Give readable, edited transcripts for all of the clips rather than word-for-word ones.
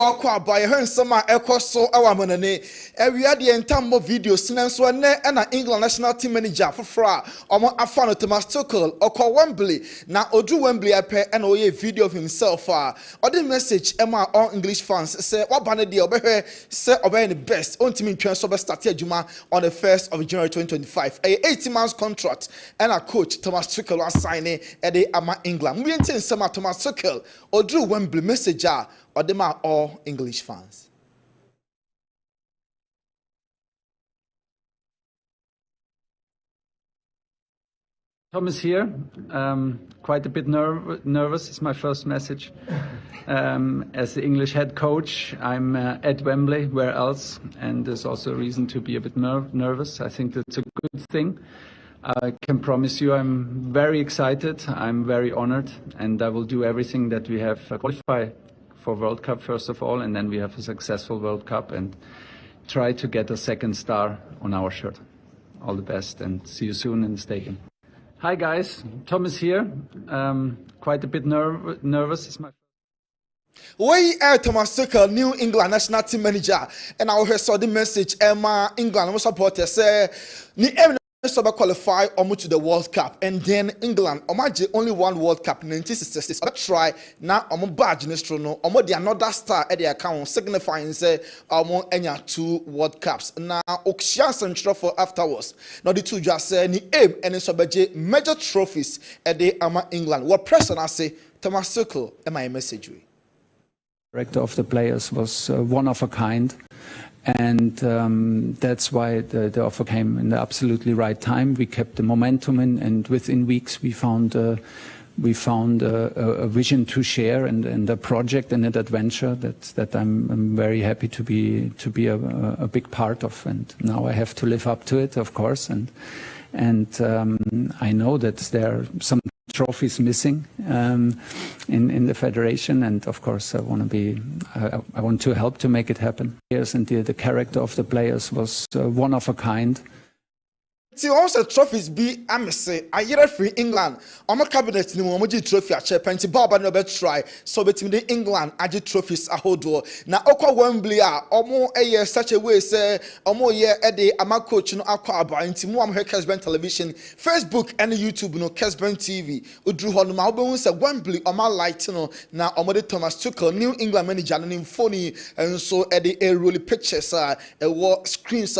Aqua by her summer echo so our money. Every other entire video since one and an England national team manager for Fra or more Afano Thomas Tuchel or call Wembley. Now Odu Wembley I pay and a video of himself. Or the message Emma all English fans say what banner the obey say obey the best on team transfer start Juma on the 1st of January 2025. A 18 months contract and a coach Thomas Tuchel was signing at the Ama England. We intend some Thomas Tuchel or Drew Wembley messenger. Or them are all English fans. Thomas here. Quite a bit nervous. It's my first message. As the English head coach, I'm at Wembley. Where else? And there's also a reason to be a bit nervous. I think that's a good thing. I can promise you I'm very excited. I'm very honored. And I will do everything that we have qualified for World Cup first of all, and then we have a successful World Cup and try to get a second star on our shirt. All the best and see you soon in the stadium. Hi guys, Thomas here. Quite a bit nervous. It's my We are Thomas Tuchel, New England national team manager, and I saw the message Emma England supporters say Soba qualify to the World Cup, and then England only one World Cup in 1966. Try now badge no the another star at the account signifying say enya 2 World Cups. Now Okshan Central for afterwards. Now the two just say ni aim and sobaje major trophies at the Ama England. What person I say Thomas Tuchel am I message we. Director of the players was one of a kind. And that's why the offer came in the absolutely right time. We kept the momentum in, and within weeks we found a vision to share and a project and an adventure that I'm very happy to be a big part of. And now I have to live up to it, of course. And I know that there are some trophies missing in the federation, and of course I want to help to make it happen. Yes, and the character of the players was one of a kind. See, also trophies be say I hear free England. On cabinet ni mo trophy a chairpenty Baba no be try so between the England agi trophies a hold na okwa Wembley a such a way say ye e de ama coach no akwa aba nti mo am Kessben television, Facebook and YouTube no Kessben TV odru ho no ma obehu say Wembley light no na de Thomas Tuchel New England manager no phone and so e de roll pictures screens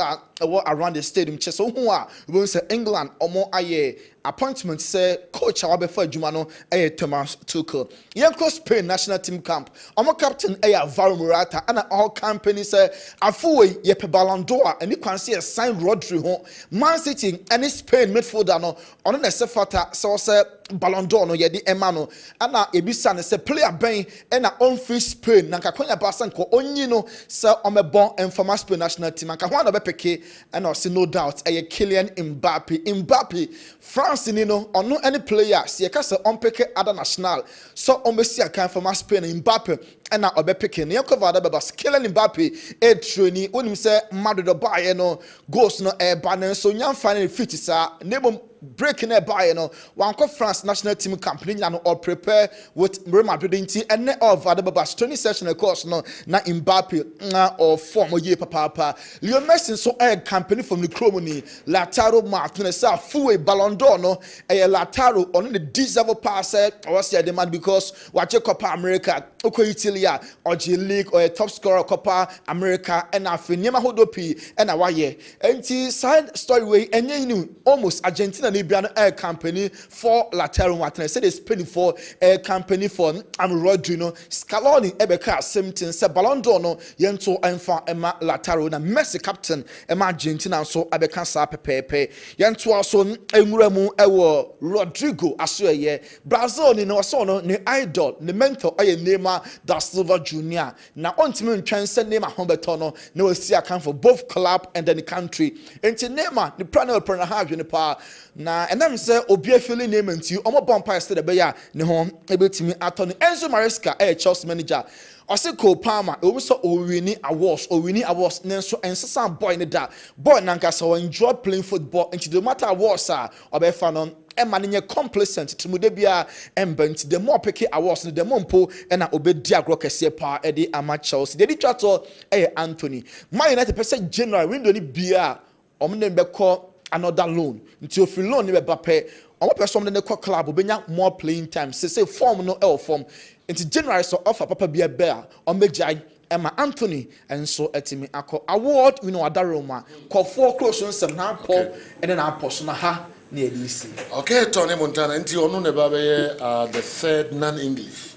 around the stadium so who are we say England aye appointment say coach awabefa adwuma no Thomas Tuchel yenko Spain national team camp captain Alvaro Morata and all company say afuwe ye pe Ballon d'Or and you can see a sign Rodri ho Man City and Spain midfielder no ono na se fata so say Ballon d'Or no ye di emano ana ebisa ne say player ben and on free Spain na kakonya basa nko onyi no say omebon informa Spain national team anka ho na be peke and I see no doubt Kylian Mbappe France ni no ono any player see ka say on peke other national so on be see kan from Spain Mbappe and na obe peke ne cover da be Kylian Mbappe training onim say Madrid buy no goals no ban so nyam final fit sa nebo breaking a buy no one France national team company no or prepare with Real Madrid and of Adabas training session of course no na Mbappe na or form ye papa Leo Messi so company from the Cromony Lautaro Martinez sa full Ballon d'Or no Lautaro on the deserve pass or say demand because watch Copa America Oko Italy or G League or a top scorer Copa America and Afenema Hodopi and Awaye and side story way and you almost Argentina Air company for Lautaro Martinez said it's penny for air company for Rodri Scaloni Ebeka Simpson said Ballon d'Or no yento enfa Emma Lautaro na Messi captain Emma Argentina so Abeka sa pepe yento also enwuramu ewo Rodrigo asoye Brazil ni no so no ne idol ne mentor Neymar da Silva Jr. na ontimi ntwan se Neymar hobeto no na wasi account for both club and then the country enti Neymar the prana ha dwene pa na enam say obi afili name nti omo bompa yesterday be ya ne ho ebetimi atoni Enzo Maresca Chelsea manager ɔse Cole Palmer also winning awards nanso ensesa boy ne da boy nankasa o enjoy playing football and no matter awards obefa no Emma nye complacent to mude bia emba the more picky awards the more mpo na obedi agro kese pa e di ama Chelsea the twato Anthony Man United person general window ni bia omne mbekọ another loan nti ofi loan ni beba pe omo person ne ko club obenya more playing time say form no form nti general so offer papa bia be a omejai Emma Anthony and so etimi akọ award we know other Roma call 4 close on some na Paul and then our personal ha. Okay, Tony Montana, and Tiono Nebabe, the third non-English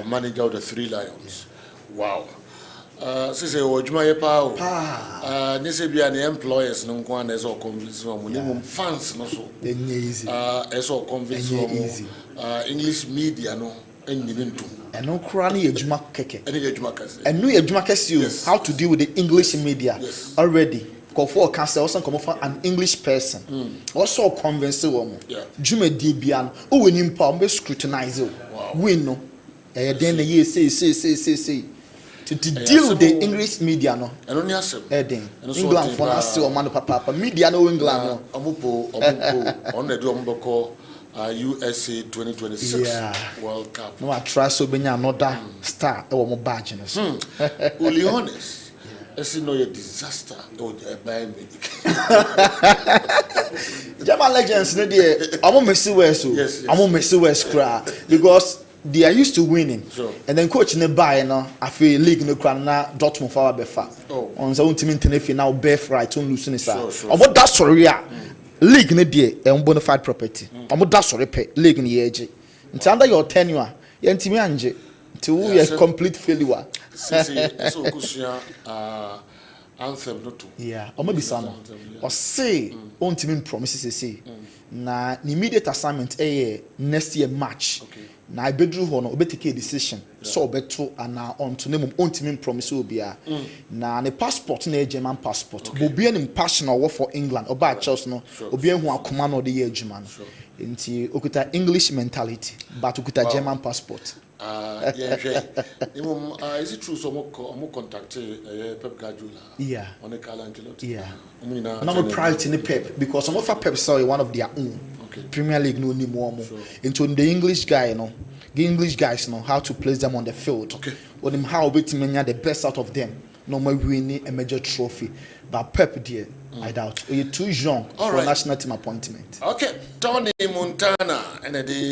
manager of the Three Lions. Wow. Sise Ojuma Pao. Nisebia the employers no one as all convince fans no so. As all convince English media no enyinintu. And no crani ejuma keke. Any ejuma kese. And no ejuma kese how to deal with the English media already. For cancer also come from an English person. Also convince woman. Jume Dibian, who win him palm scrutinize you. Win no. Then the year say. To deal with the English media no. And only as England for us or man papa media no England no. Amupo on the Domboko USA 2026 World Cup. No, I try so many another star or more badge. Only honest. It's no a disaster or a bad German legends, no dear. I'm on Messi West. I'm on Messi West cry because they are used to winning. And then coach in the buy no, I feel league no crown na Dortmund for befa. On the own team in Tenerife now birthright on losing it. I'm what that's sorry. League no dear and bona fide property. I'm what that's sorry pay league in the age. It's under your tenure. You team anje. To a complete failure. So kusia anthem no to. Yeah, or maybe some. Or say on team promises say. Na immediate assignment next year match. Na I bedru ho no obetake a decision. So obeto ana on to name on team promise obia. Na ne passport na German passport. Obi an passion or for England oba Chelsea no. Obi hu akoma no de ye adwuma no. Nti okuta English mentality but okuta German passport. Is it true? So, I'm contacting Pep Guardiola. Yeah. On the Carlo Ancelotti. Yeah. And I'm proud in the Pep because some of our Pep saw one of their own. Premier League no need more. Into the English guy, the English guys know how to place them on the field. Okay. Or them how to the best out of them. No more winning a major trophy. But Pep, dear, I doubt. You're too young for a national team appointment. Okay, Tony Montana and the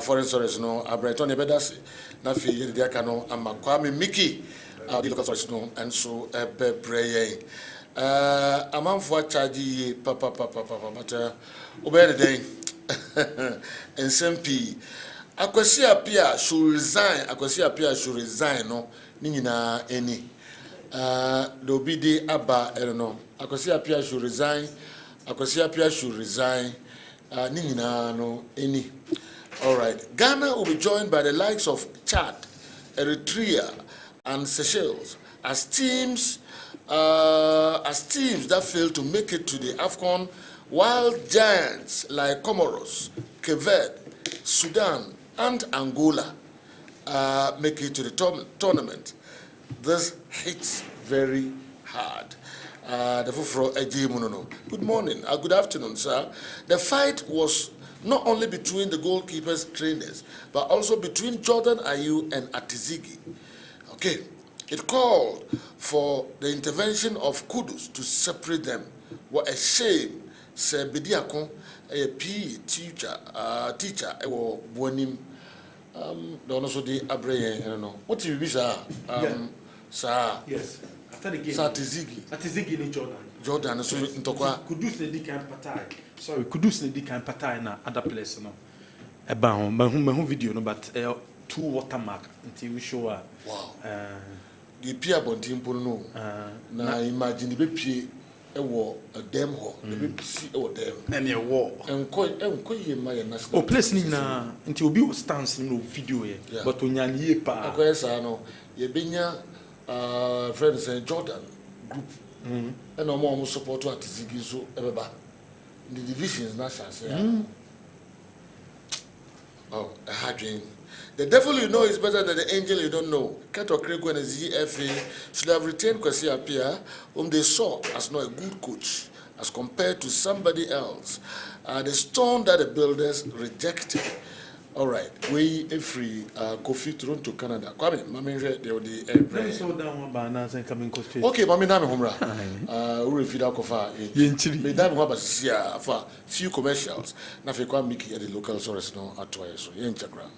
foreign stories no Abretoni Bedas Nafi Diakano and Makwame Mickey the local stories no and so Bebre a man for charge papa but obey the day and SMP Akwasi Apia should resign no Nina any Dobidi Abba Elno Akwasi Apia should resign Nina no any. All right. Ghana will be joined by the likes of Chad, Eritrea, and Seychelles as teams that failed to make it to the AFCON, while giants like Comoros, Kessben, Sudan, and Angola make it to the tournament. This hits very hard. Good morning, good afternoon, sir. The fight was not only between the goalkeepers trainers, but also between Jordan Ayew and Atizigi. Okay, it called for the intervention of Kudus to separate them. What a shame. Sir Bidiakon, a PE teacher, or Bonim, don't also the Abre, I don't know. What do you wish, sir? Sir. Yes. After the game. Atizigi in Jordan. Jordan, so Ntokwa. Kudus ne di kan patai. Sorry, Kudus ne di kan patai na other place no. Eba ho, me video no, but two watermark until we show her. Wow. The Pia Bontimpo no. Na imagine the baby a dam ho. The baby see a dam. And a war. Enko ye my national. Oh, place ni na until obi o stance no video here. But onya ye pa. Akoya sa no. Ye benya friends in Jordan group. And no support to Atizigi so ebeba. The divisions na chance. Oh, a hard dream. The devil you know is better than the angel you don't know. Kato Krego and the ZFA should have retained Kwesi Appiah, whom they saw as not a good coach, as compared to somebody else. The stone that the builders rejected. All right, we free Kofi Toronto, Canada. Kwame, mami Let me slow down one banana and come in straight. okay, mami nami humra. We feed our kofa. Me dami humra basia for few commercials. Na fe kwa miki at the local source no atwaye so yen chakra.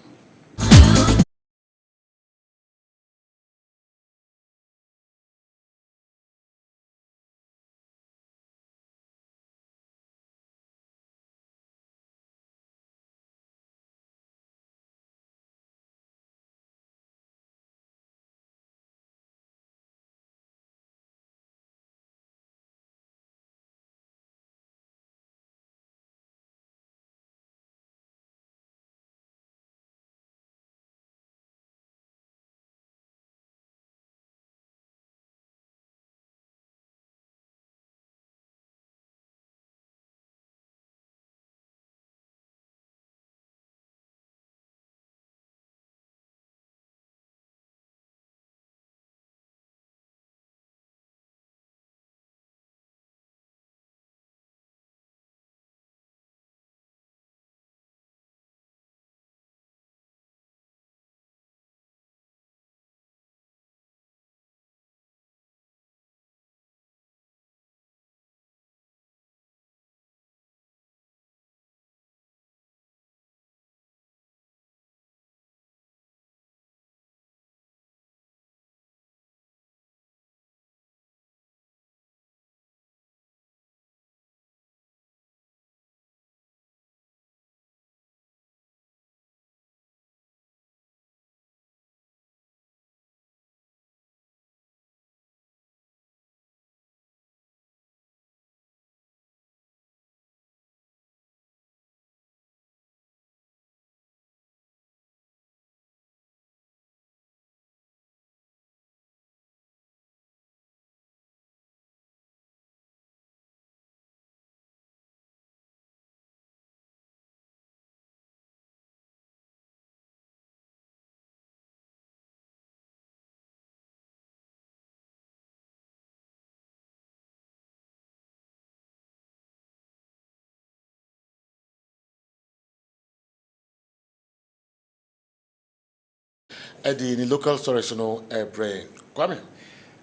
At the local source no brain. Kwame.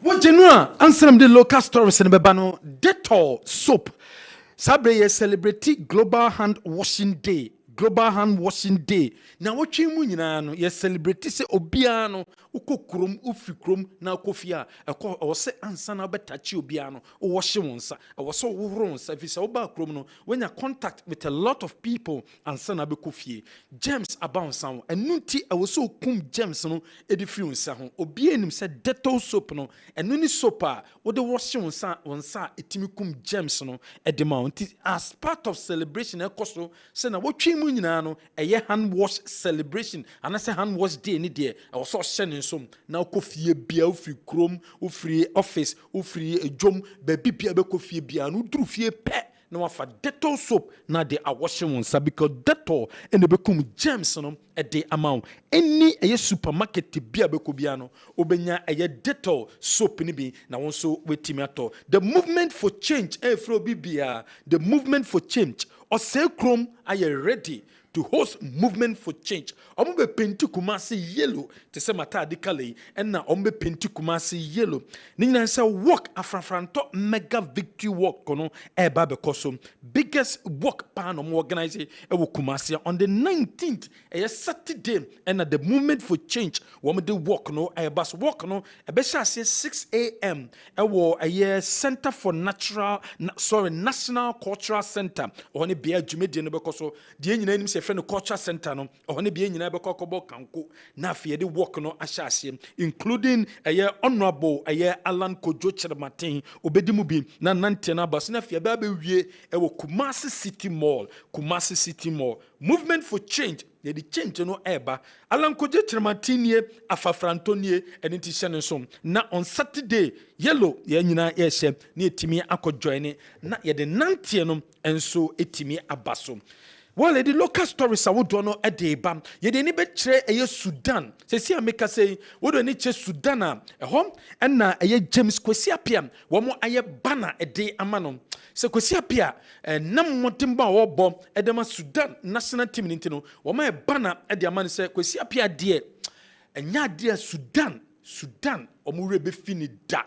What general answer the local stories in Bebano Dettol soap. Sabre ye celebrate Global Hand Washing Day. Global Hand Washing Day. Now what you mean no ye celebrate se obiano uko krom ufi krom na kofia or say answer na betachi obiano or washing onsa or so wrongs if it's oba krom no when you contact with a lot of people answer na be kofie James about sound and nunti I was so kum James no edifi onsa ho obi enim say Dettol soap no and nuni soap what the washing onsa etimi kum James no edema as part of celebration ekoso say na what mu nyina no eye hand wash celebration and I say hand wash day ni there I was so shining some now kofie bia ofri krom ofri office ofri ejom ba bibia be kofie bia no duru fie pe na wafa Dettol soap na de a washing one sa because Dettol and the become James no e de amount any eye supermarket bia be ko bia no obenya eye Dettol soap ni bi na won so wetimi ato the movement for change fro bibia the movement for change or say chrome are you ready to host movement for change. Ombe penti kumasi yellow to say mata adikale and na ombe penti kumasi yellow. Nina say walk afranfranto mega victory walk kono eba bekoso biggest walk pan organize ewo kumasi on the 19th Saturday and at the movement for change woman de walk no eba so walk no ebe sha 6 a.m. ewo a center for national cultural center oni bia jumedi no bekoso die nyina nim se friend culture center no ohone bia nyina be kokobo kanko na afie de work no ahyase including honorable Alan Kojo Chermatin obedi mu bi na nante na baso na afie ba wie ewo Kumasi City Mall movement for change ye di change no eba Alan Kojo Chermatin ye afafrantonie eniti hyene so na on Saturday yellow ye nyina ye hye na etimi akojoine na ye de nante no enso etimi abaso Well, the local stories I would know at the bam. You didn't be tre a Sudan. See, I make a say, what do you need Sudan a home and a James Kwesiapia, one more a banner a day a manon. So Kwesiapia, and none more timber or bomb at the Sudan national team in Tino, or my banner at the man say Kwesiapia dear, and ya dear Sudan, or Murebe finida.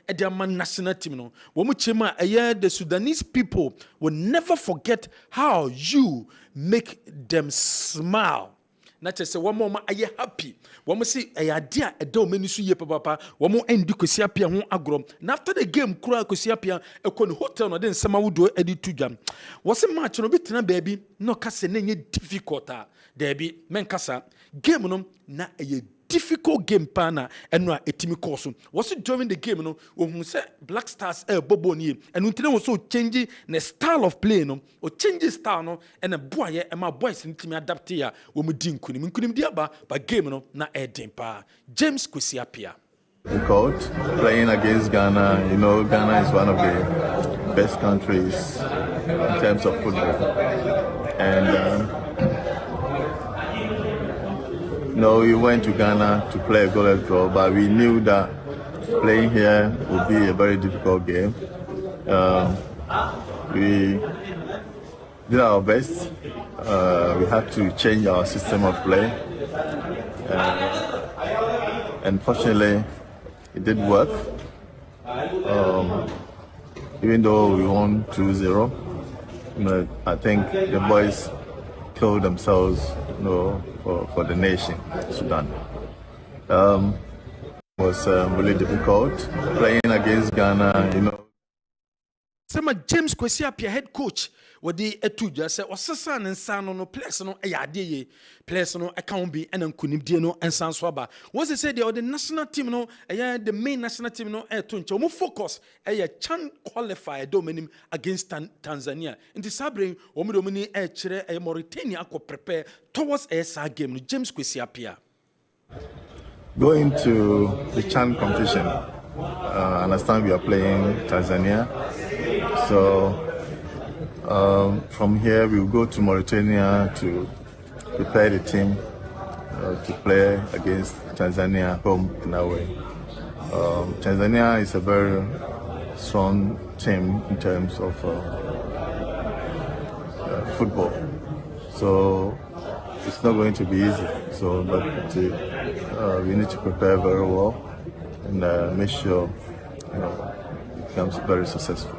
At their national team. The Sudanese people will never forget how you make them smile. Not just say one moment are you happy? One more say a idea a do many suye papa. One more end Kosiapia won agrom. And after the game, Kura Kosiapia a con hotel or then some would do edit to jam. Was a match no bit na baby? No kase nenye difficult. Debbie menkasa game no na a difficult game pana and no a team course. Was it during the game no when say Black Stars bobo ni and until was so changing the style of play no or changing style no and a boy and my boys in team adapt here when we didn't kunim diaba but game no na pa James Kwesiapia. Difficult playing against Ghana. You know, Ghana is one of the best countries in terms of football, and no, we went to Ghana to play a goal draw, but we knew that playing here would be a very difficult game. We did our best. We had to change our system of play, and fortunately, it did work. Even though we won 2-0, but I think the boys killed themselves, for the nation, Sudan. It was really difficult playing against Ghana, Sama James Kwesiapia, head coach, what the etuja say was son and son no place no ayade place no account be and kunim no and san swaba. Was it said the national team no the main national team no tuncha mo focus chan qualify dominim against Tanzania. In the Sabre, Omidomini chere Mauritania ako prepare towards a game. James Kwesiapia. Going to the Chan competition. I understand we are playing Tanzania. So from here we'll go to Mauritania to prepare the team to play against Tanzania home and away. Tanzania is a very strong team in terms of football. So it's not going to be easy. So, but we need to prepare very well and make sure it becomes very successful.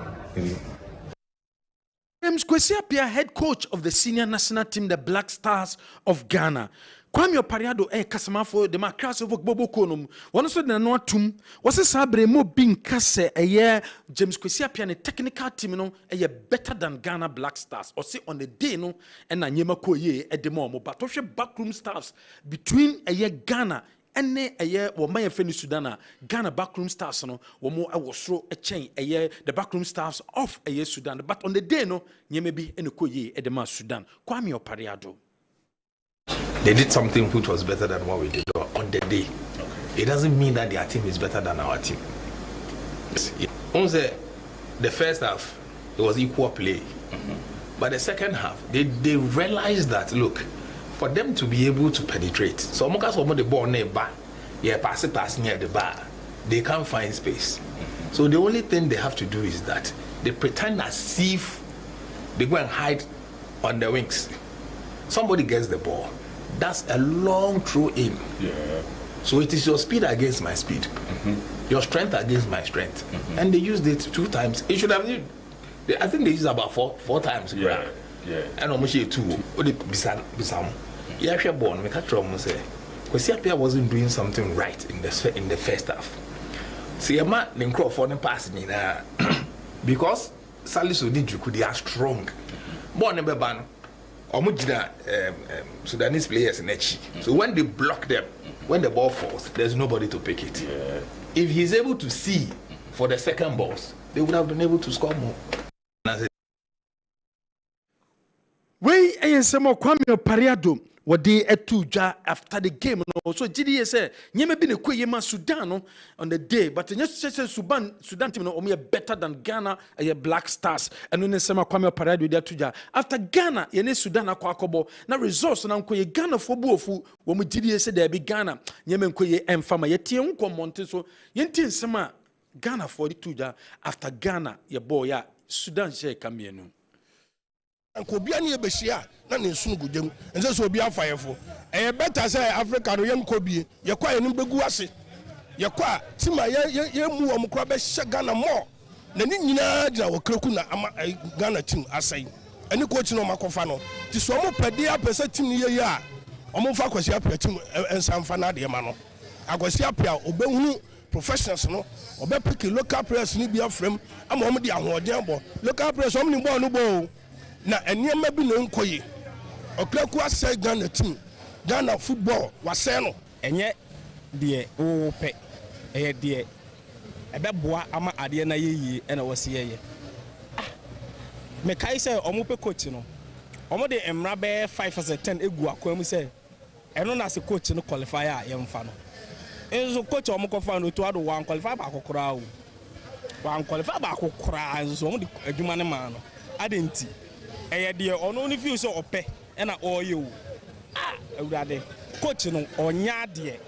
James Kwesiapia, head coach of the senior national team, the Black Stars of Ghana. Kwame Opariado kasamafo de makras of Bobo Konum. One also the no tum was a sabre mo bin kase a year James Kwesiapia ne technical team no a better than Ghana Black Stars or say on the day no and na nyema ko ye e de mo but to backroom staffs between a year Ghana and a year or my friend Sudan, Ghana backroom stars no, or more I was throw a chain a year, the backroom stars of a year Sudan. But on the day no, ye may be in a koye at the mass Sudan. Kwame Opariado. They did something which was better than what we did on the day. Okay. It doesn't mean that their team is better than our team. The first half, it was equal play. Mm-hmm. But the second half, they realized that, look, for them to be able to penetrate, so the ball near bar, pass near the bar, they can't find space. Mm-hmm. So the only thing they have to do is that they pretend as if they go and hide on the wings. Somebody gets the ball. That's a long throw in. Yeah. So it is your speed against my speed. Mm-hmm. Your strength against my strength. Mm-hmm. And they used it 2 times. It should have I think they used about four times. Yeah. Yeah. And almost 2. Bisam. Yeah, she born. We can't say Kwesiapia wasn't doing something right in the first half. See, I'm not the crowd for the pass me now because Salisu Nijuku they are strong. Born number ban. Sudanese players in Echi. So when they block them, when the ball falls, there's nobody to pick it. Yeah. If he's able to see for the second balls, they would have been able to score more. Way ASM Kwame Opariado. what they at two after the game. No, so GDS said, "You may be the quay ma Sudan no, on the day, but in just say Sudan team no me better than Ghana and Black Stars, and when sema kwame parade with that tuja after Ghana, ye ne Sudan akwa akobo na results na nkoye Ghana for buofu wo mu GDS said there be Ghana, ye me nkoye emfama ye tie nkomonte so ye ntin sema Ghana for the tuja after Ghana ye boy ya Sudan share kamienu. Nkobia ne yebehia na ne nsunu gudem ense so obi afayefo better say Africa no yenkobie yekwa yenim begu ase yekwa tima ye mu wo mkra be Ghana more na ni nyina gina wo kreku na ama Ghana team asai eni coach no makofa no ti so mo pede apese team ni ye a omo fa kwasi apia team ensamfa na de ma no akwasi apia obehunu professionals no obe pick local players ni bia frame ama omo de ahoden bo local players omo ni bo no bo na enema bi no nkoye okreku asai Ghana team Ghana football wase no enye de wo pe eye de ebeboa ama ade na yeyi ena wose yeye me kai say omo pe coach no omo de emra be 5 as 10 egu akwam say eno na se coach no qualify a yemfa no enzo coach omo ko fa no to ado wan qualify ba kokora o wan qualify ba kokora enzo omo de adwuma ne ma no adenti eye de ono ni feel so ope ena oye o awurade coach no onya de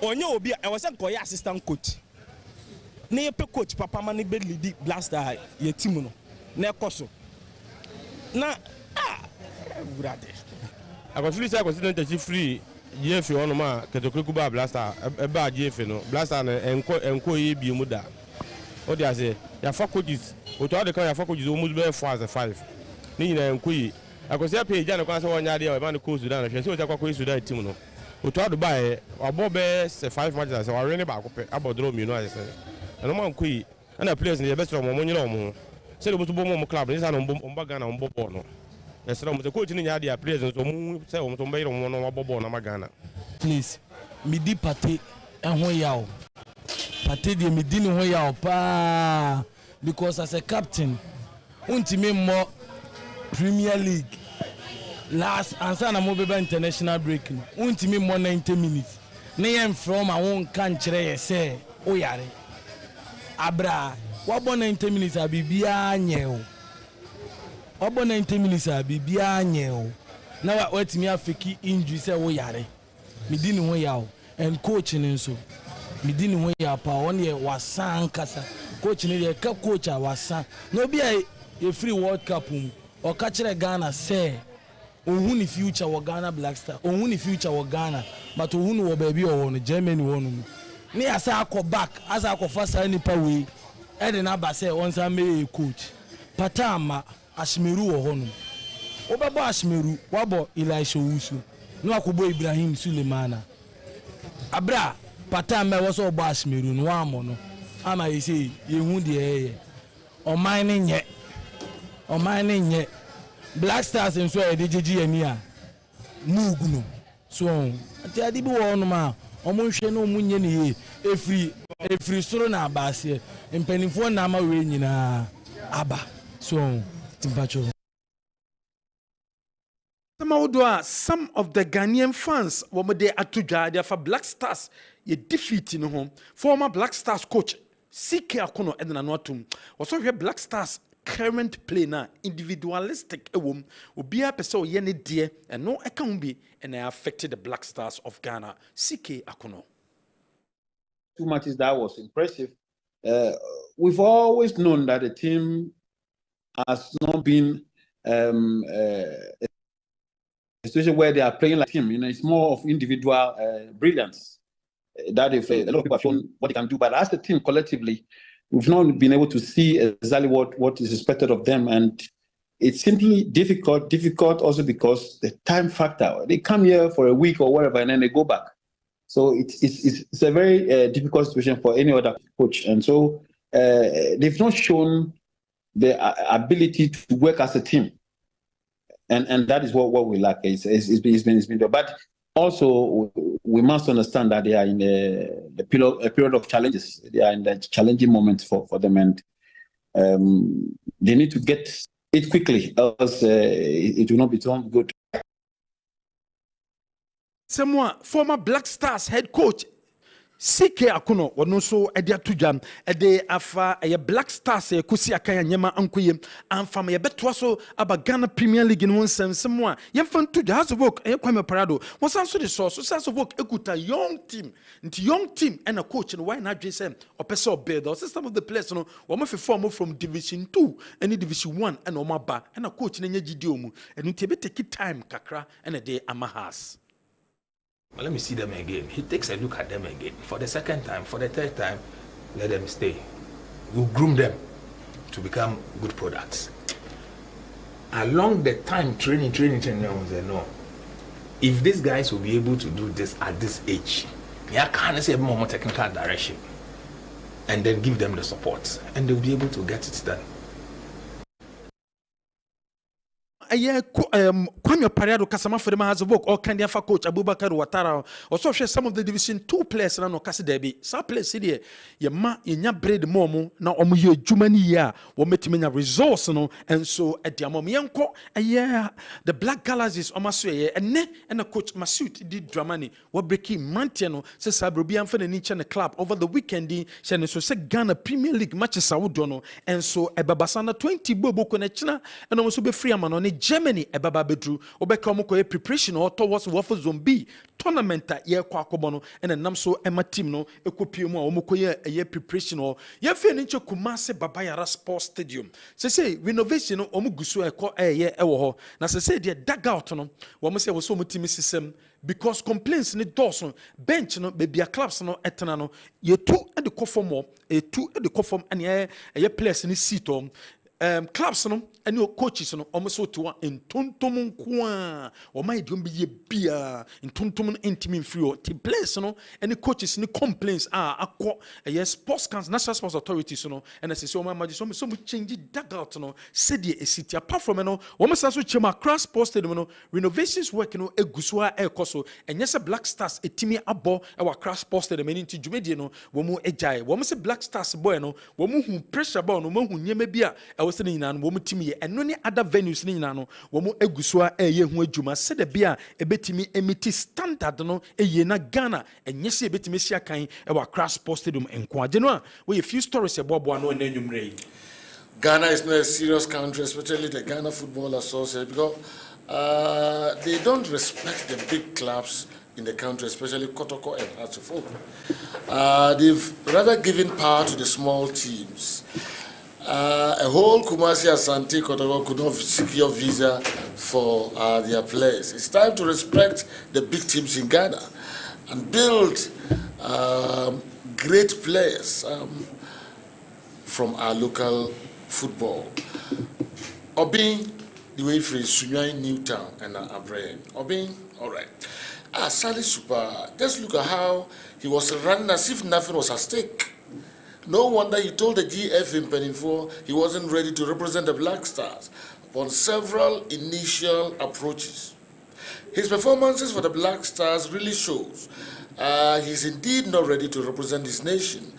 onye obi e was say assistant coach na ye pe coach papa ma ne be lead blaster ye team no na ekoso na awurade akofili say Continental free GF ono ma ketokreku ba blaster e ba GF no blaster na enko ye bi mu da o dia say ya fa coaches o to de kan ya fa coaches o mu be 4 as 5 ni nyina enko yi akosia page na kwa say wonya de e ba ne ko Sudan na hwe say o ta kwa Sudan team no o to ado ba e obo be 5 matches say wa rene ba ko pe abodro mi no as say eno man ko yi na players ni e best mo nyina mo say do bo mo club ni sa no mba Ghana mbo ball no esra mo coach ni nya de players so mo say o mo to mba yiro mo no wa ball na Ghana please midi pate ehon yawo pate de midi ni ho yawo pa because as a captain untimi mo Premier League last answer na mo be international break no untimi mo 90 minutes na yem from awon kan kire ye say o yare abra wabo 90 minutes abibia nye o wabo 90 minutes abibia nye o na watimi afeki injury say o yare midi ni ho yawo and coach ni nso midi ni ho ya pa on ye wasan kasa coach ni ye ka coach a wasan no bi a free world cup o ka kire Ghana say ohun ni future wo Ghana Black Star ohun ni future wo Ghana but ohun wo baby o no Germany wo no ni asa akọ back asa akọ fasa ni pa we e de na ba say on sa me coach patama Ashmeru wo ho no wo be bo Ashmeru wo bo Elisha Wusu no akobo Ibrahim Sulemana abra patama wo so bo Ashmeru no amo no ama ye say ye hu de ye o mine nye Black Stars and so DJG and ya Muguno. So ati adi bi wo no ma omo hwe no munye ne efri soro na abase mpanifo na ama we nyina aba so timpacho some of the Ghanaian fans were there atuja there for Black Stars ye defeat no home former Black Stars coach CK Akono edna no atum was so Black Stars current play na individualistic ewom obia pese o ye ne de and no account be and affected the Black Stars of Ghana. CK Akono. 2 matches that was impressive. We've always known that the team has not been a situation where they are playing like team. You know, it's more of individual brilliance that if a lot of people have shown what they can do, but as a team collectively, we've not been able to see exactly what is expected of them, and it's simply difficult also because the time factor. They come here for a week or whatever, and then they go back. So it's a very difficult situation for any other coach, and so they've not shown the ability to work as a team, and that is what we lack. It's been done, but also we must understand that they are in a period of challenges. They are in the challenging moments for them, and they need to get it quickly, else it will not be done good. Someone former Black Stars head coach CK Akono wono so ede atudwam ede afa Black Stars kusi akanya nyema ankoyem amfam betoa so aba Ghana Premier League no nsensem a yemfa ntudwa House of Oak Kwame Parado wosan so de so House of Oak ekuta young team nti young team and a coach no why not say opese build or some of the players no wo ma form from Division 2 and Division 1 and o ma ba and a coach na nya gidi omu and nti be take time kakra and a day amahas. Well, let me see them again. He takes a look at them again. For the second time, for the third time, let them stay. We'll groom them to become good products. Along the time, training, I was there, no. If these guys will be able to do this at this age, I can't say more technical direction. And then give them the support. And they'll be able to get it done. Kwame Parado kasama for the House of Oak or Kandiafa coach Abubakar Watara also share some of the Division 2 players na no kase debi sa players here ye ma nya bread momo na omo ye adwumani ya wo metimenya resource no and so ediamom yenko the Black Galaxies omaso ye ene na coach Masud di Dramani wo breaking mantia no se sabro bi amfa na ni che club over the weekend she ne so se Ghana Premier League matches awodo no and so ebabasana 20 bobo ko na china and omo so be free amano ne Germany ebaba bedru obeka omokoye preparation or towards Waffle Zombie tournament ye kwa akobo and nam so ema team no ekopie mu a omokoye ye preparation or ye fe ni nche Kumase Babayara Sports Stadium say renovation no omuguso eko ye ewo ho na say de dugout no wo mo say wo so mo team system because complaints ni doors bench no baby clubs no etena no ye two e de conform and ye players ni seat clubs no any coaches no almost to in tontom kwa or my don't be bia in tontom intimate free to place no any coaches ni complaints akọ yes sports council national sports authorities no and as so my so change dugout no said the city apart from no almost also chema cross posted no renovations work no eguso a ekoso and yes Black Stars etimi abo e wa cross posted many nti dwumedie no wo mu ejai wo say Black Stars boy no wo mu hu pressure ball no mo hu nyema bia e wo se ni na no wo mu timi and no other venues ni nyina no wo mo eguso a eye hu adwuma se de bia ebetimi emiti standard no eye na Ghana enye se ebetimi sia kan e wa crash post stadium enko age no a we a few stories e bobo no na enwumre. Ghana is not a serious country, especially the Ghana Football Association, because they don't respect the big clubs in the country, especially Kotoko and Hearts of Oak. They've rather given power to the small teams. A whole Kumasi Asante Kotoko could not secure visa for their players. It's time to respect the big teams in Ghana and build great players from our local football. Obin, the way for Sudan, Newtown, and Abraham. Obin, all right. Sally Super, just look at how he was running as if nothing was at stake. No wonder he told the GF in Peninfor he wasn't ready to represent the Black Stars upon several initial approaches. His performances for the Black Stars really shows he's indeed not ready to represent his nation,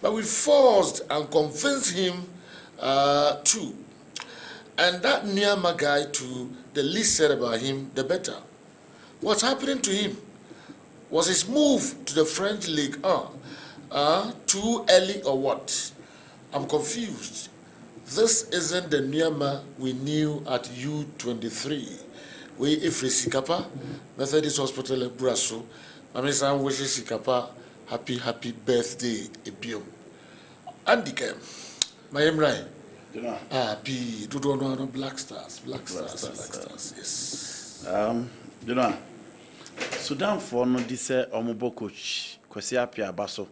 but we forced and convinced him to. And that Myanmar guy too, the least said about him, the better. What's happening to him? Was his move to the French League too early or what? I'm confused. This isn't the Myanmar we knew at U23. We Ifri Sikapa, Methodist Hospital in Brasso. Mami Sam wishes Sikapa happy birthday, Ebium. Andy Kem, my name right. P. Do no Black Stars, yes. You know, Sudan for no this Omobo coach Kwesi Appiah Abaso,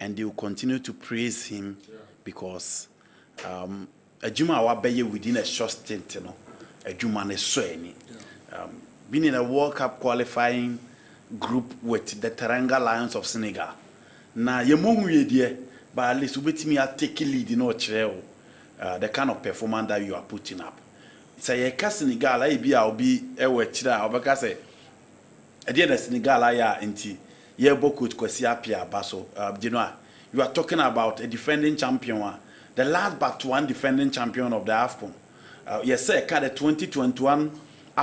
and they will continue to praise him because a Juma Wabeye within a short stint, you know, a Juma Nesweni. Being in a World Cup qualifying group with the Teranga Lions of Senegal. Now, you move dear, but at least with me, I take lead in the kind of performance that you are putting up. Say a Senegal, I'll be a wetchida, or because a dear Senegal, I are into yearbook with Kwesi Appiah Abaso. You are talking about a defending champion, the last but one defending champion of the AFCON. Yes, sir, the 2021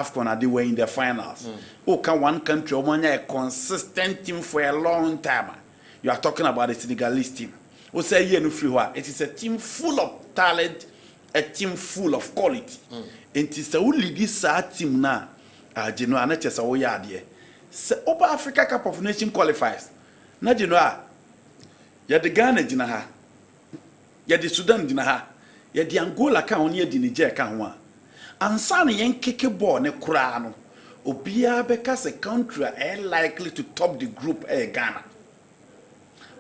AFCON, they were in the finals. Can one country, a consistent team for a long time. You are talking about the Senegalese team. We say here no free. It is a team full of talent, a team full of quality. It is the only this team now. You know, and it's a way idea. So, Upper Africa Cup of Nations qualifies. Now you know, you the Ghana jinaha, you the Sudan jinaha, you the Angola ka onye the Niger ka ho. Ansana yen keke ball ne kura no. Obia because a country are likely to top the group Ghana.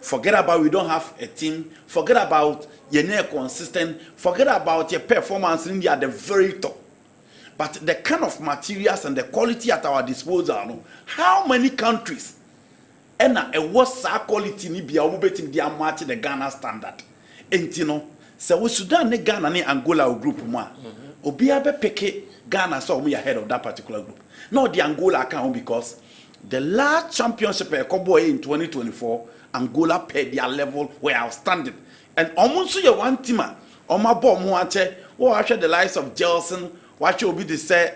Forget about we don't have a team. Forget about you're not consistent. Forget about your performance in at the very top. But the kind of materials and the quality at our disposal, no, how many countries and a worse quality ni be able to be match the Ghana standard? And you know, so we Sudan ne Ghana ne Angola group one. Obia be peke Ghana so we ahead of that particular group. Not the Angola account because the last championship in 2024, Angola paid their level were outstanding. And almost you one teamer, on my bomb watcher, or actually the likes of Jelson, watch will be the say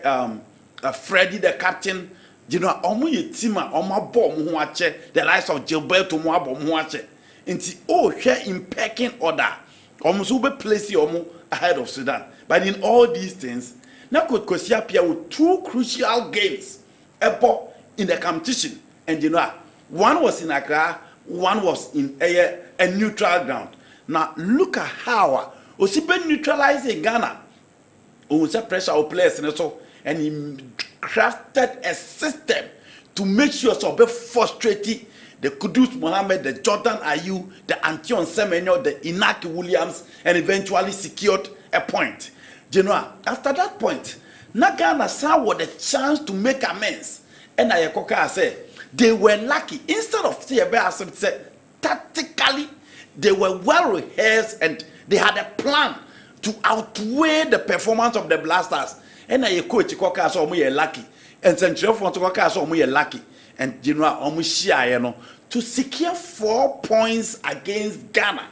Freddie the captain, you know, almost a teamer on my bomb watcher, the likes of Gilberto Moabo watcher. And share in pecking order. Almost will be placed ahead of Sudan. But in all these things, now could Kosiapia with two crucial games in the competition. And you know, one was in Accra, one was in a neutral ground. Now look at how Osibe neutralizing Ghana. Was a pressure of players and he crafted a system to make sure so be frustrated the Kudus Mohammed, the Jordan Ayew, the Antion Semenyo, the Inaki Williams, and eventually secured a point. You know, after that point, Ghana saw the chance to make amends. And Ayakoka said they were lucky. Instead of say tactically, they were well rehearsed and they had a plan to outweigh the performance of the Blasters. And Ayakoka Koka saw me lucky. And Central Fontoka saw me lucky. And you know, to secure 4 points against Ghana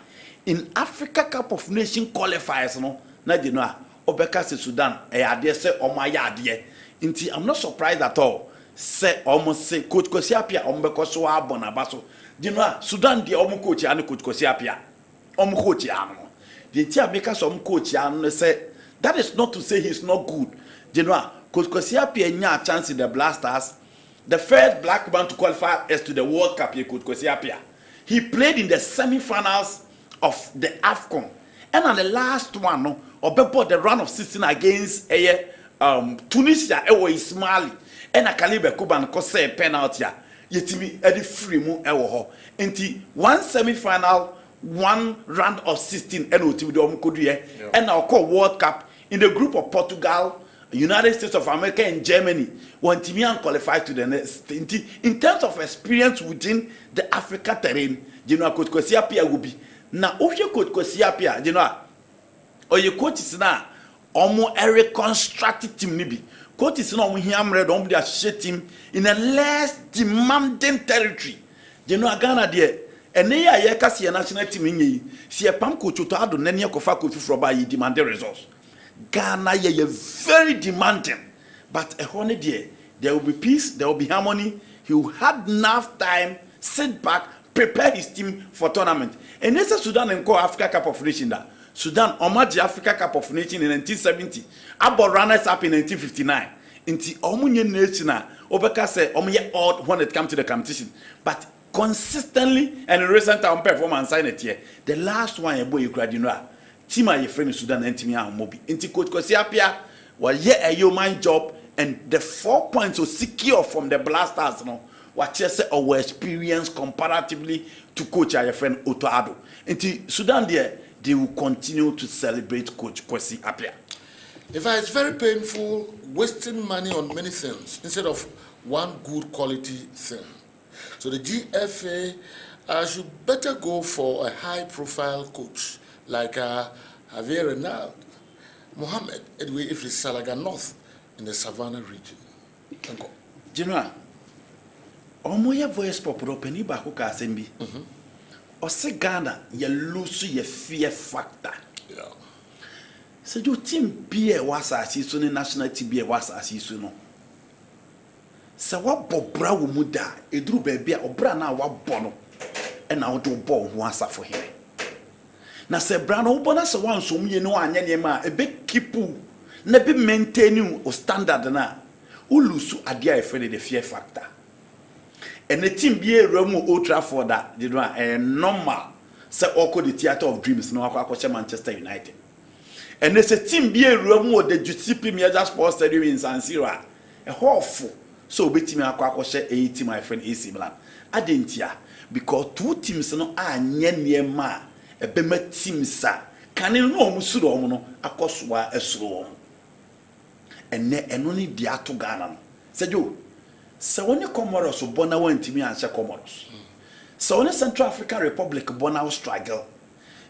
in Africa Cup of Nations qualifiers, you know, Obeka se Sudan, say Inti, I'm not surprised at all. Say almost say Coach Kosiapia, so abonabaso. You know, Sudan the coach and Coach Kosiapia. Coach the tia make us coach and say that is not to say he's not good. You know, Coach Kosiapia nya chance in the Blasters. The first black man to qualify as to the World Cup, Coach Kosiapia. He played in the semi-finals of the AFCON. And on the last one, the round of 16 against Tunisia, Ismaili. And a Calibre Kuban Kose penalty. Yetimi Eddie Freemu Ewoho. Enti one semi-final, one round of 16 and I'll call World Cup in the group of Portugal, United States of America, and Germany. When Timian qualified to the next, in terms of experience within the Africa terrain, you know, Coach Kosiapia will be. Now, if you Coach Kosiapia, you know, or your coach is now almost a reconstructed team, maybe. Coach is not red on their shit team in a less demanding territory. You know, Ghana there, and they are a national team in ye. See a pump coach to add on any coach from by demanding results. Ghana ye very demanding. But a honey dear, there will be peace, there will be harmony. He will have enough time, sit back, prepare his team for tournament. And this is Sudan and call Africa Cup of Nations. Sudan homage Africa Cup of Nations in 1970. About runners up in 1959. Inti omunye nation Obeka say omunye odd when it comes to the competition. But consistently and in recent time performance sign it here. The last one boy you cried, you know. Tima ye friend Sudan and Timia Mobi. Inti Coach Kosiapia was yet a yeoman job. And the 4 points were secure from the Blasters, what just our experience comparatively to Coach our friend Otto Addo. And Sudan there, they will continue to celebrate Coach Kwesi Appiah. In fact, it's very painful wasting money on many things instead of one good quality thing. So the GFA should better go for a high-profile coach like Javier Renald, Mohammed Edwin Ifri Salaga North in the Savannah region. General, omoya voice popular penny back ka sembi. Ose Ghana ye lose ye fear factor. Yeah. So you team be a was as so national team be a was as no. So what bobra wo mu da eduru ba bia obra na wa bono e na wo do ball ho asafo here. Na se bra na wo bona se wan so mu ye no anya ne ma e be kipu na be maintaining o standard na ulusu ade a efre the fear factor. And the team be a Remo Old Trafford that you know normal say oko the theater of dreams no akwa Manchester United. And there's a team be a Remo the Giuseppe Meazza Sports Stadium in San Siro. A hopeful so betimi akwa a team my friend AC Milan. Adentia because two teams no anye niema e be ma team sa kan no omusuro omo no akoswa esuro omo. And ne eno ni dia to Ghana no. Sejo so when you Comoros bona wantimi answer Comoros. So when Central African Republic bona struggle.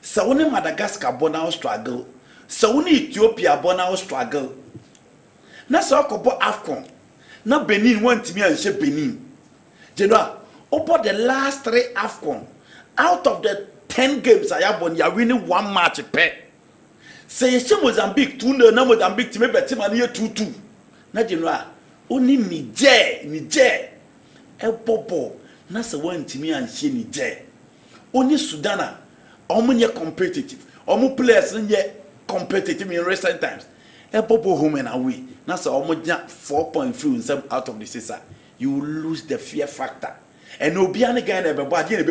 So when Madagascar bona struggle. So when Ethiopia bona struggle. Na so kobo AFCON. Na Benin wantimi answer Benin. You know, over the last 3 AFCON, out of the 10 games I have won, you are winning 1 match per. Say you Mozambique 2-0, na Mozambique team be team aniye 2-2. Na you know Only Niger, El Popo, Nasa one Timmy and she Niger. Only Sudan, Omunya competitive, Omu players competitive in recent times. El Popo home and away. Nasa Omunya 4.3 in some out of the season. You lose the fear factor. And Obiana guy never bought any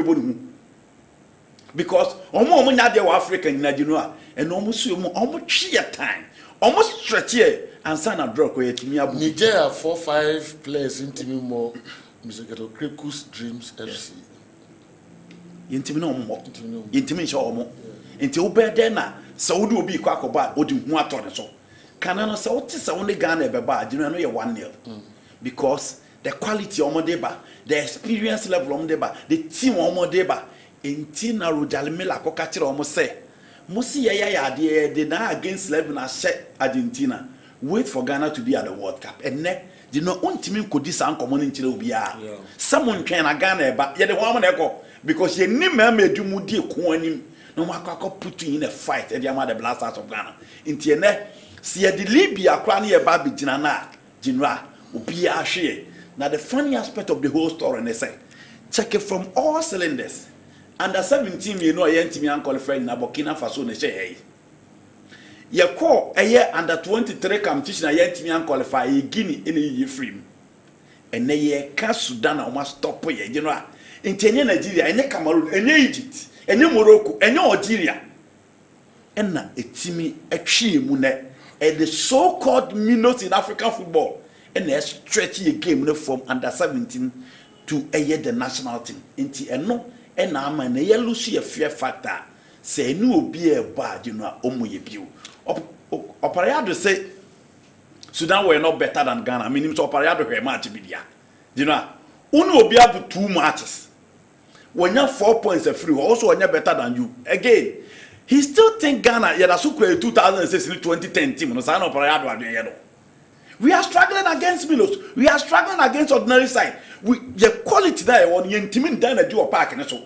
because Omunya de African in Nigeria and almost 3 time, almost stretch here. And son of drug where Nigeria 4-5 players into me more Mr. Gato Kriku's Dreams FC. Intimino more. Intimation until Bedena, Saudi will be quackoba or do what on so. Can I say what is only Ghana beba? Do you know you're 1-0? Because the quality of Modeba, the experience level of Modeba, the team of Modeba, in Tina Rujalimila Cocachi almost say, Musi ya de na against Lebanon set Argentina. Wait for Ghana to be at the World Cup. And ne, you know, one team could this uncommon in Chile. Someone can a Ghana, but yet the woman echo because you never made you mudi kuanim. No matter put you in a fight at the Amada Blasters of Ghana. In Tiene, see the Libya cranny about Jinana, Jinra, Ubia Shea. Now the funny aspect of the whole story, and they say, check it from all cylinders. Under 17, you know, I ain't me unqualified in Burkina Faso, they say, hey. You call a year under 23 competition, I yet me qualify Guinea in a year free. And they year can Sudan almost stop here, you know. In Nigeria, and Cameroon, and Egypt, and Morocco, and Algeria. And now a team a mune and the so-called minnows in African football. And they stretch a game from under 17 to a year the national team. Inti and no, and I'm a yellow see a fear factor. Say no be a bad, you know, omu Opariado say Sudan were not better than Ghana. I mean, him so Opariado were match bidia. You know, Uno be able 2 matches. When you have 4 points a free, also when you're better than you. Again, he still think Ghana. Yeah, that's who 2006 2010 team. No, San Opariado. We are struggling against Milos. We are struggling against ordinary side. The quality there on the intimate down at your park and so.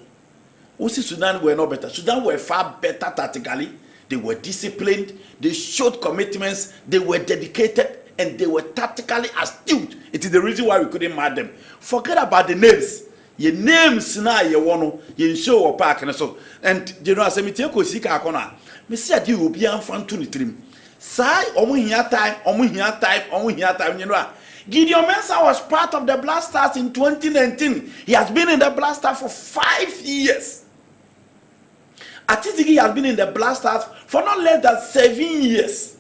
Also, Sudan were not better. Sudan were far better tactically. They were disciplined, they showed commitments, they were dedicated, and they were tactically astute. It is the reason why we couldn't match them. Forget about the names. Your names now, you want to show a park and so. And you know, as I say, me see a deal will be unfun to the trim. Say, here time, you know. Gideon Mensah was part of the Blasters in 2019. He has been in the Blasters for 5 years. Atizigi has been in the Blasters for not less than 7 years.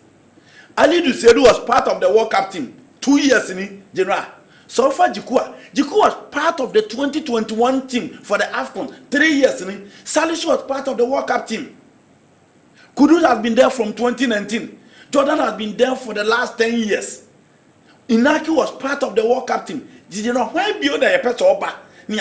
Ali Dusedu was part of the World Cup team 2 years in general. So far, Jiku was part of the 2021 team for the AFCON 3 years in. Salisu was part of the World Cup team. Kudus has been there from 2019. Jordan has been there for the last 10 years. Inaki was part of the World Cup team. Did you know when beyond the Oba? We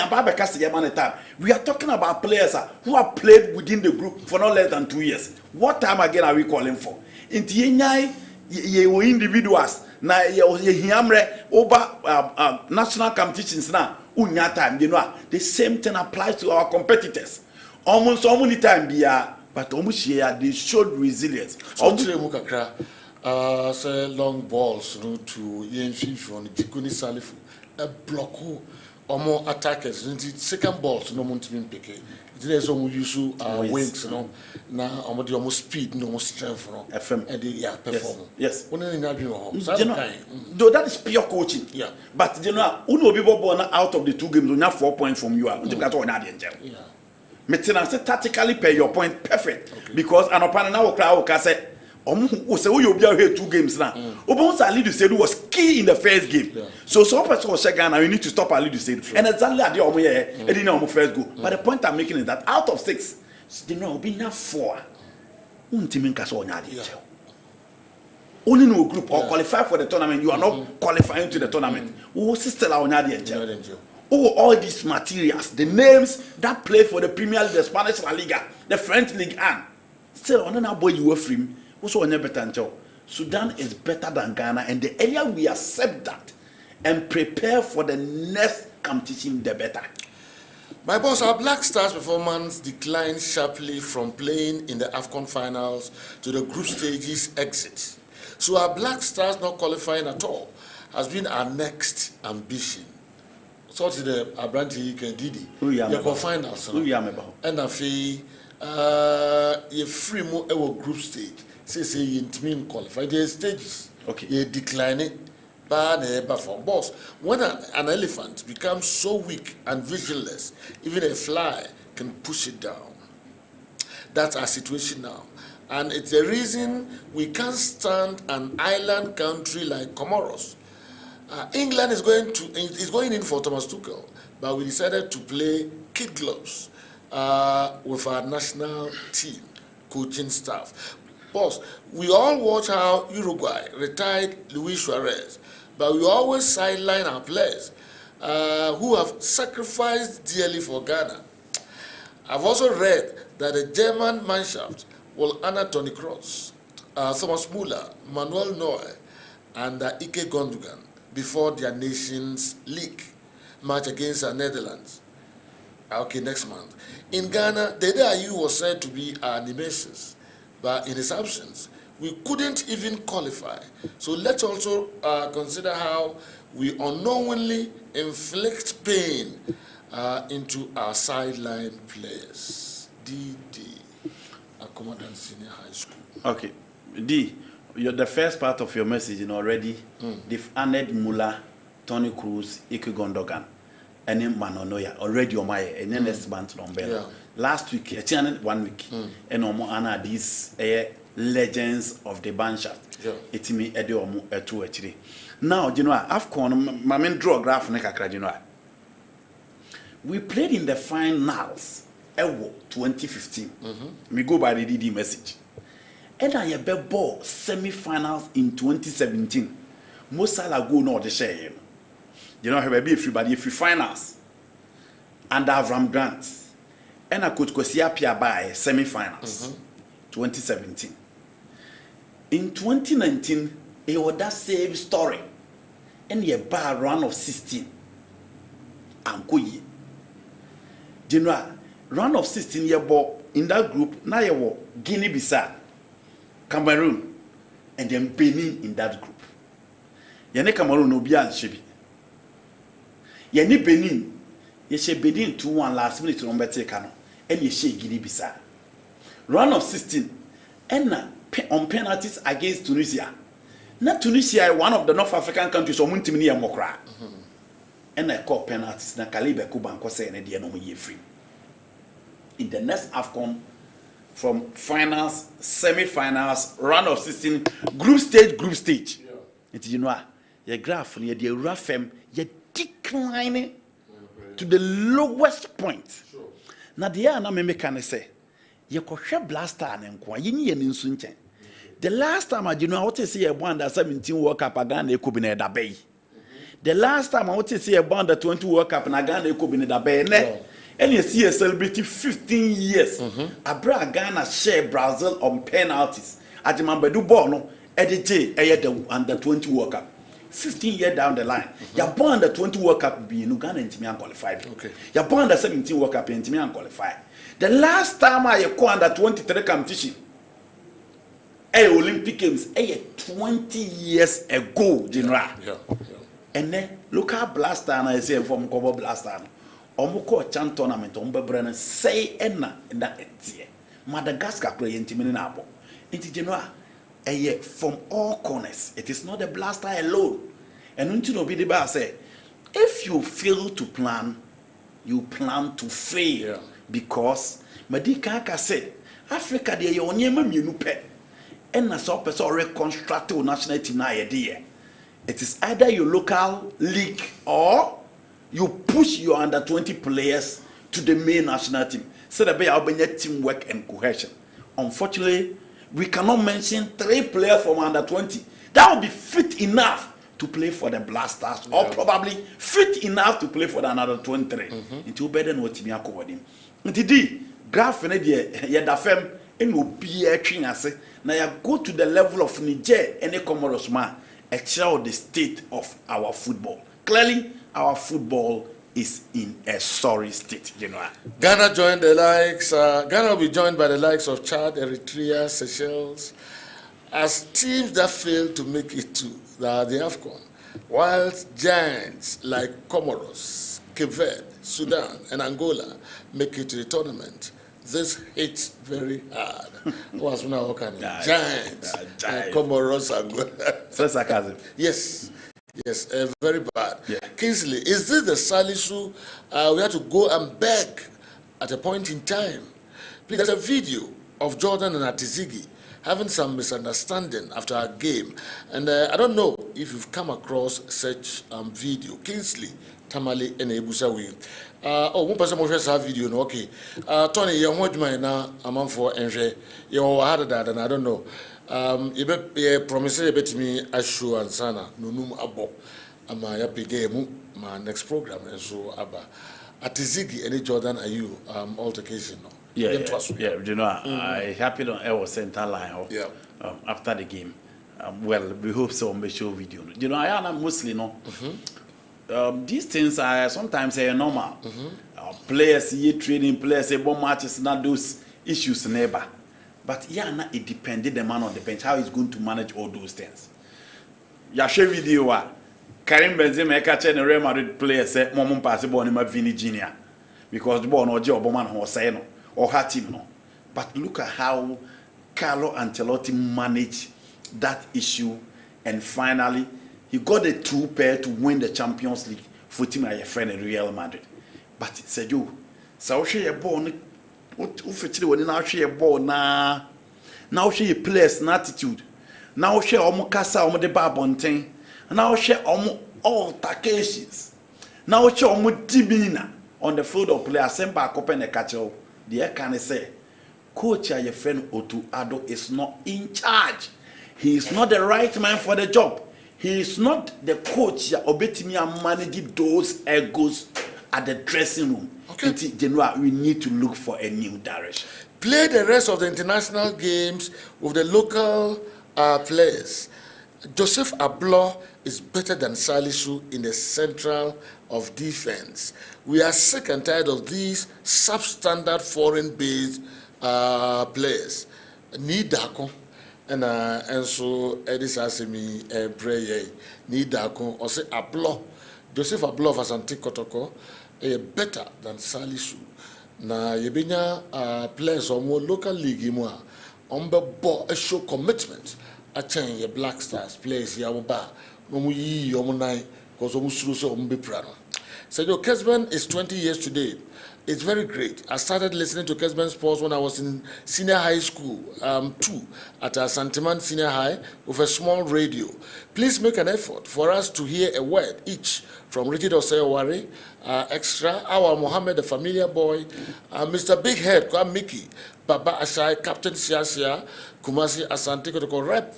are talking about players who have played within the group for not less than 2 years. What time again are we calling for? In Tienai, you individuals na hiamre over national competitions now. Unya time, you know. The same thing applies to our competitors. Almost so many time be but Omushia, they showed resilience. So Mukakra, say long balls to Yen Fifon, Jikuni Salifu, a block more attackers. Second balls, no Montimin Pique. There's almost wings, now almost speed, no strength, FM, and perform. Yes. Though that is pure coaching. Yeah. But Uno people born out of the 2 games, we have 4 points from you. Yeah. Maintenance tactically pay your point perfect. Okay. Because an opponent now crowd can say, you'll be here 2 games now. Obonsa Ali Dusedu was key in the first game. Yeah. So person was Ghana, you need to stop Ali Dusedu. Sure. And exactly at the first goal. But the point I'm making is that out of 6, be now 4. Only no group or qualify for the tournament, you are not qualifying to the tournament. Who still are on all these materials, the names that play for the Premier League, the Spanish La Liga, the French League, and still on that boy you were free. Also on better. Sudan is better than Ghana, and the earlier we accept that and prepare for the next competition, the better. My boss, our Black Stars performance declined sharply from playing in the AFCON finals to the group stages exit. So our Black Stars not qualifying at all has been our next ambition. So to the Abranti Didi, your finals, and I feel you free more group stage. Say you mean qualify. There are stages. Okay. You decline it. Boss, when an elephant becomes so weak and visionless, even a fly can push it down. That's our situation now. And it's the reason we can't stand an island country like Comoros. England is going in for Thomas Tuchel, but we decided to play kid gloves with our national team, coaching staff. Boss, we all watch how Uruguay retired Luis Suarez, but we always sideline our players who have sacrificed dearly for Ghana. I've also read that the German Mannschaft will honor Toni Kroos, Thomas Müller, Manuel Neuer, and Ike Gundogan before their Nations League match against the Netherlands. Okay, next month. In Ghana, Dede Ayew was said to be our nemesis, but in his absence, we couldn't even qualify. So let's also consider how we unknowingly inflict pain into our sideline players. DD, Commandant Senior High School. Okay, D, you're the first part of your message already. They've honored Müller, Toni Kroos, Ike Gundogan, and then Manonoya already on my and then next month Lombella. Last week, 1 week, and honor these legends of the Mannschaft. It's me Edo two actually. Now, you know, AFCON, my main draw graph nekakra, you know. We played in the finals, Ewo 2015. We go by the DD message. And I have a ball semi-finals in 2017. Most Salah go no the share. You know, have a few finals. And Avram Grant. And I could Kosia by semi-finals. 2017. In 2019, it was that same story. And a bar run of 16. And go ye. General, run of 16 year ball in that group, now you were Guinea-Bissau, Cameroon, and then Benin in that group. Yene Cameroon no be an shebi. Yene Benin, ye she Benin 2-1 last minute on better cano, and ye she Guinea-Bissau. Run of 16, and on penalties against Tunisia. Not Tunisia, one of the North African countries, or Muntimini and Mokra. And I call penalties, na Kalibe Kuban Kose and the Anomo ye free. In the next AFCON, from finals, semi-finals, round of 16, group stage. It's you know, your graph, your rough you're declining to the lowest point. Now, the other can say, you could blaster and inquire in Sunchen. The last time I want to see a bond at 17 World Cup again, they could be in that bay. The last time I want to see a bond at 20 World Cup and again, they could be in that bay. And you see a celebrity 15 years. Abra Ghana share Brazil on penalties. At the Mambedu Bono, Eddie the under 20 World Cup. 15 years down the line. Your born under 20 World Cup be in Ghana and Timian qualified. Okay. Your born under 17 World Cup in Timian qualified. The last time I go under 23 competition, Olympic Games, 20 years ago, General. And then local blaster, and I say from Kobo blaster. Omoko chan tournament, Ombebrand, say enna in that year. Madagascar play in Timinabo. Into General, from all corners. It is not the blaster alone. And until no be the bar say, if you fail to plan, you plan to fail. Because Madika said, Africa, they are only a pet. And as a person reconstruct national team now, it is either your local league or you push your under 20 players to the main national team. So that be teamwork and cohesion. Unfortunately, we cannot mention 3 players from under 20 that will be fit enough to play for the Blasters, or probably fit enough to play for the another 23. Until better know what me akọ him. Indeed, graph ne de ye da fam en obi atwe ase na ya go to the level of Niger and Comoros man, excel the state of our football. Clearly, our football is in a sorry state, General. Ghana joined the likes. Ghana will be joined by the likes of Chad, Eritrea, Seychelles, as teams that failed to make it to the AFCON, while giants like Comoros, Kessben, Sudan, and Angola make it to the tournament. This hits very hard. What's now giants, Comoros, Angola. So sarcasm. Yes. Yes, very bad. Kingsley, is this the Salisu we have to go and beg at a point in time? Please, there's a video of Jordan and Atizigi having some misunderstanding after a game. And I don't know if you've come across such video. Kingsley, Tamale, and Ebusawi. One person will share video, no, okay. Tony, you're what you now, I'm on for Enje. You're harder than I don't know. You promise a bit me Ashu and Sana, Nunum Abo, and my happy game, my next program, and so Abba. Atizigi, any Jordan, are you altercation? Yeah, you know, I happened on our center line after the game. Well, we hope so on the show video. You know, I am mostly no. These things are sometimes normal. Players, training players, bomb matches, not those issues, neighbor. But it depended the man on the bench how he's going to manage all those things. Ya share video Karim Benzema catch the Real Madrid player say mom pass the ball in my Vini Junior because the ball no job man was saying or her team no. But look at how Carlo Ancelotti managed that issue, and finally he got the 2 pair to win the Champions League for team like a friend in Real Madrid. But Sergio, so share ball. Now she a ball now she a place attitude. Now she kasa the babonten. Now she altercations. Now she demeanor on the field of play. Send back up and catch up. The can say, Coach your friend Otu Ado is not in charge. He is not the right man for the job. He is not the coach obetimi and managing those egos at the dressing room. Okay. General, we need to look for a new direction. Play the rest of the international games with the local players. Joseph Ablo is better than Salisu in the central of defense. We are sick and tired of these substandard foreign-based players. Need Dako. And so Edis Asimi Breye need Dako or say Ablo. Joseph Ablo of Asante Kotoko. Better than Salisu. Na yebenya players or more local league mo a show commitment a change Black Stars players ya ba no mu yi yo mo nine cause omu suru so omu be prano. So your Kessben is 20 years today. It's very great. I started listening to Kessben Sports when I was in senior high school, 2 at Santiman Senior High with a small radio. Please make an effort for us to hear a word each from Richard Oseyowari, Extra, our Mohammed, the familiar boy, Mr. Big Head, Kwam Mickey, Baba Ashai, Captain Siasia, Kumasi Asante Kotoko Rep.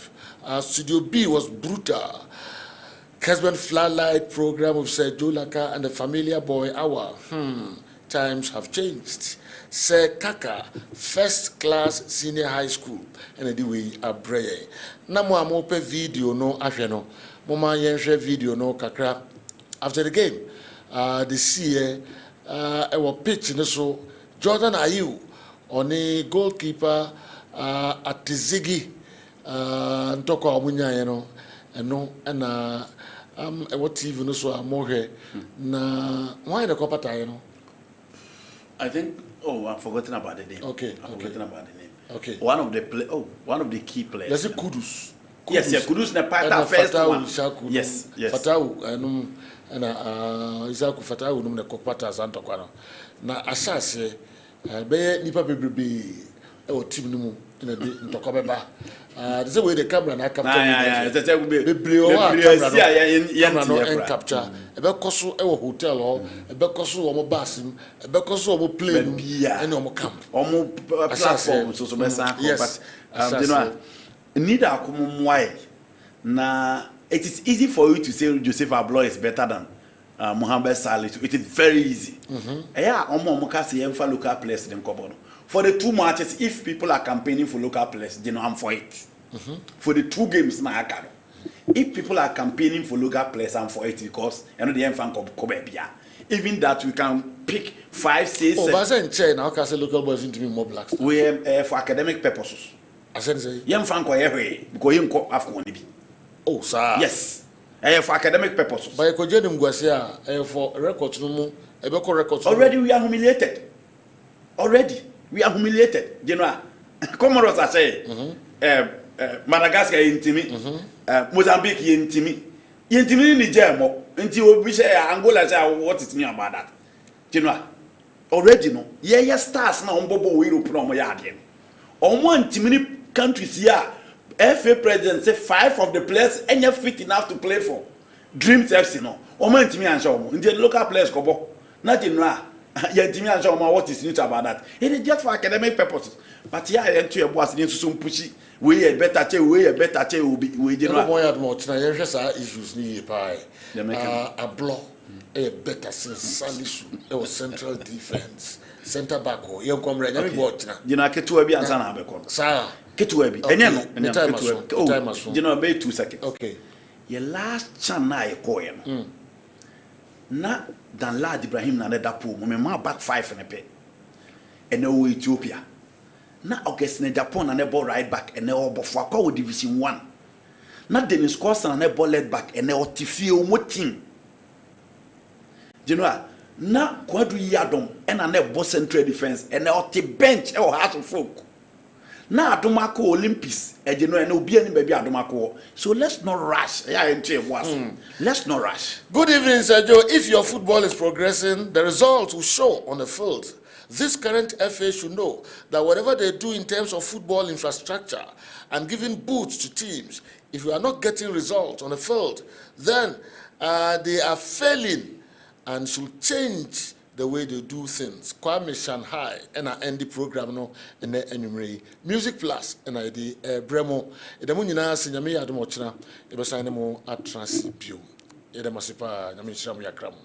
Studio B was brutal. Kessben Flatlight program with Sergio Laka and the familiar boy, our times have changed. Sir Kaka, first class senior high school, and anyway, a braye. Namo amope video no afeno. Mama yenshare video no kakra. After the game, the CA, our pitch in so Jordan Ayew Oni goalkeeper Atizigi ntoko omunya yeno eno na what TV no so amohe na why the kopata you know. I think I've forgotten about the name. Okay. I've forgotten about the name. Okay. One of the key players. There's a Kudus. Yes, Kudus na part of first one. Yes. Fatau and Isaku Fatau no kopata zanto kwano. Na asase be nipa bebrebe o team no mu na de ntokobeba. The way the camera na capture camera capture ebe koso e wo hotel ho ebe koso wo mo bus ebe koso wo mo plane and wo camp omo platform so be san but you know need akomwai na it is easy for you to say Joseph Ablo is better than Mohamed Saleh. It is very easy. Yeah, omo ka say emfa local players dem kobo no. For the 2 matches, if people are campaigning for local players, they know I'm for it. For the 2 games, if people are campaigning for local players, I'm for it because you know the fan even that we can pick 5, 6. Oh, but in China, how can I say local boys into me more blacks? We for academic purposes. I said say. Young fan ko because you go after one. Oh, sir. Yes. For academic purposes. But you could get them for records no more. Records. Already we are humiliated. We are humiliated. You know, Comoros are saying, Madagascar intimi, Mozambique intimi, intimi Niger until we say Angola say what is me about that. You know, already no. Yeah, stars now on Bobo we will promo yard. On one intimi countries here, FA president say 5 of the players ain't fit enough to play for Dreams FC no. Omo intimi and show in the local players kobo. Not in ra. What is news about that? It is just for academic purposes. But yeah, enter your boss in some pushy. We a better chair, we did not want more issues near pie. A block a better since Salisu, it was central defense, center back, young comrade, watch now. You know, Ketuabi and Sanabecon. Sir, Ketuabi, and you know, about 2 seconds. Okay. Your last channel, coin. Na dan Lad Ibrahim na da pool mo me ma back 5 na pe ene wo Ethiopia na August na Japan na ball right back ene obofo akwa division 1 na Dennis Costa na ball left back ene otifie o mo team you know na Kwadu Yadom ena na ball central defense ene oti bench e o House of Folk na Adomako Olympics you know ene obi ani ba bi Adomako so let's not rush let's not rush. Good evening, Sir Joe. If your football is progressing, the results will show on the field. This current FA should know that whatever they do in terms of football infrastructure and giving boots to teams, if you are not getting results on the field, then they are failing and should change the way they do things. Kwame Shanghai and I end the program no and then Music Plus and I the Bremo. Edamunina sinyami adumochna. Ebesanemo at Transibio. Edamasipa Yamishamu Yakram.